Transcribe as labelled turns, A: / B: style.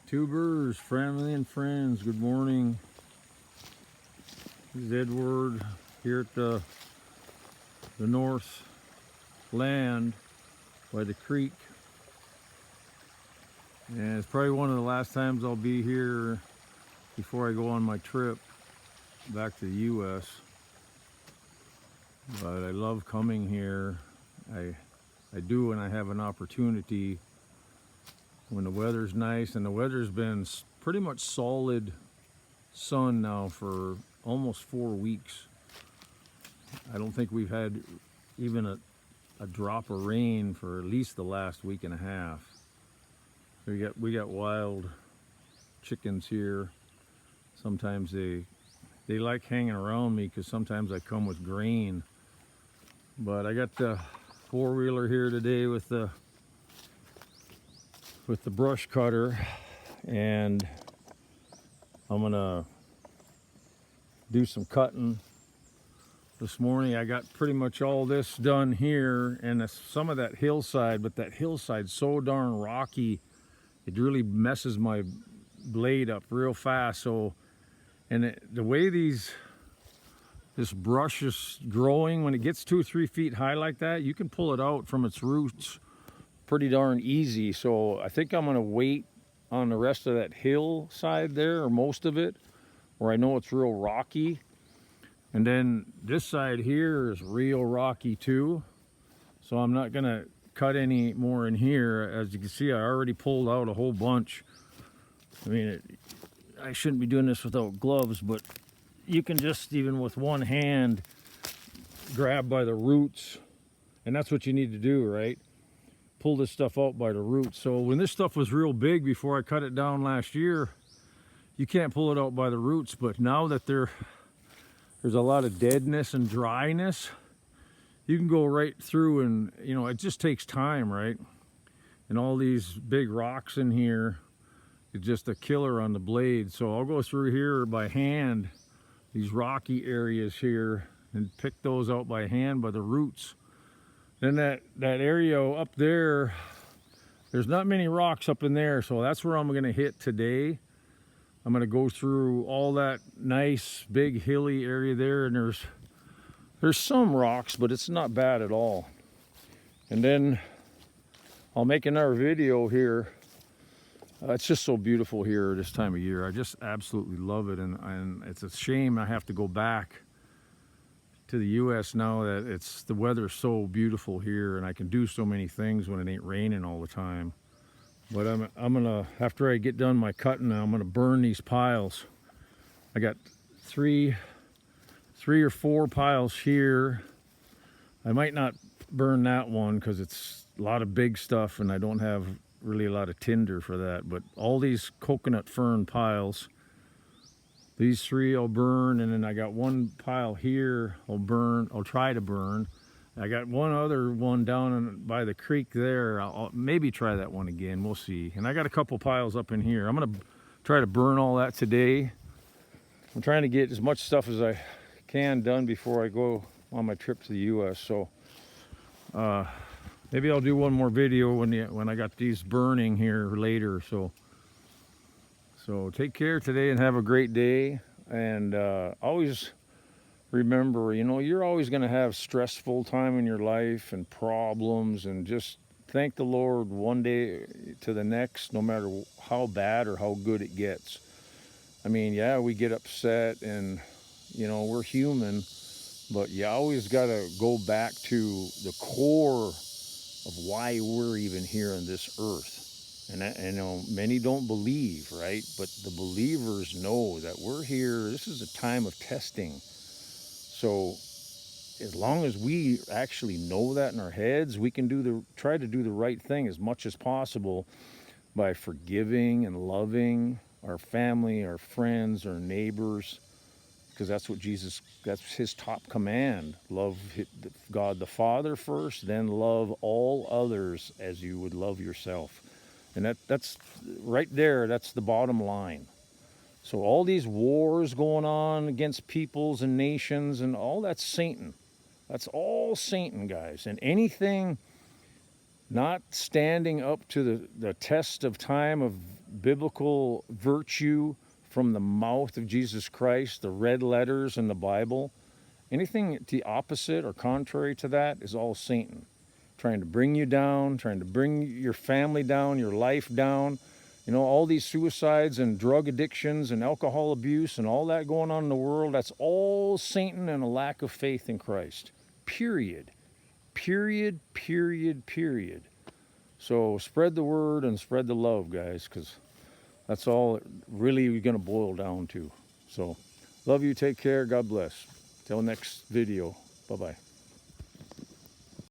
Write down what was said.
A: Tubers, family and friends, good morning. This is Edward here at the north land by the creek. And it's probably one of the last times I'll be here before I go on my trip back to the US. But I love coming here. I do when I have an opportunity, when the weather's nice, and the weather's been pretty much solid sun now for almost 4 weeks. I don't think we've had even a drop of rain for at least the last week and a half. We got wild chickens here. Sometimes they like hanging around me because sometimes I come with grain. But I got the four-wheeler here today with the brush cutter, and I'm gonna do some cutting this morning. I got pretty much all this done here, and some of that hillside, but that hillside's so darn rocky, it really messes my blade up real fast. So, and the way this brush is growing, when it gets 2 or 3 feet high like that, you can pull it out from its roots pretty darn easy. So I think I'm gonna wait on the rest of that hillside there, or most of it, where I know it's real rocky. And then this side here is real rocky too. So I'm not gonna cut any more in here. As you can see, I already pulled out a whole bunch. I mean, I shouldn't be doing this without gloves, but you can just, even with one hand, grab by the roots. And that's what you need to do, right? Pull this stuff out by the roots. So when this stuff was real big before I cut it down last year, you can't pull it out by the roots. But now that there's a lot of deadness and dryness, you can go right through, and it just takes time, right? And all these big rocks in here is just a killer on the blade. So I'll go through here by hand, these rocky areas here, and pick those out by hand by the roots. Then that area up there, there's not many rocks up in there, so that's where I'm gonna hit today. I'm gonna go through all that nice big hilly area there, and there's some rocks, but it's not bad at all. And then I'll make another video here. It's just so beautiful here this time of year. I just absolutely love it, and it's a shame I have to go back to the US now that the weather's so beautiful here, and I can do so many things when it ain't raining all the time. But I'm gonna, after I get done my cutting, I'm gonna burn these piles. I got three or four piles here. I might not burn that one because it's a lot of big stuff and I don't have really a lot of tinder for that. But all these coconut fern piles, these 3 I'll burn, and then I got one pile here I'll try to burn. I got one other one down by the creek there. I'll maybe try that one again, we'll see. And I got a couple piles up in here. I'm gonna try to burn all that today. I'm trying to get as much stuff as I can done before I go on my trip to the US. So maybe I'll do one more video when I got these burning here later. So take care today and have a great day. And always remember, you're always going to have stressful time in your life and problems, and just thank the Lord one day to the next, no matter how bad or how good it gets. I mean, yeah, we get upset, and we're human, but you always got to go back to the core of why we're even here on this earth. And many don't believe, right? But the believers know that we're here. This is a time of testing. So as long as we actually know that in our heads, we can try to do the right thing as much as possible by forgiving and loving our family, our friends, our neighbors, because that's his top command. Love God the Father first, then love all others as you would love yourself. And that's right there, that's the bottom line. So all these wars going on against peoples and nations and all, that's Satan. That's all Satan, guys. And anything not standing up to the test of time of biblical virtue from the mouth of Jesus Christ, the red letters in the Bible. Anything the opposite or contrary to that is all Satan. Trying to bring you down, trying to bring your family down, your life down. You know, all these suicides and drug addictions and alcohol abuse and all that going on in the world, that's all Satan and a lack of faith in Christ. Period. Period, period, period. So spread the word and spread the love, guys, because that's all it really going to boil down to. So love you, take care, God bless. Till next video, bye-bye.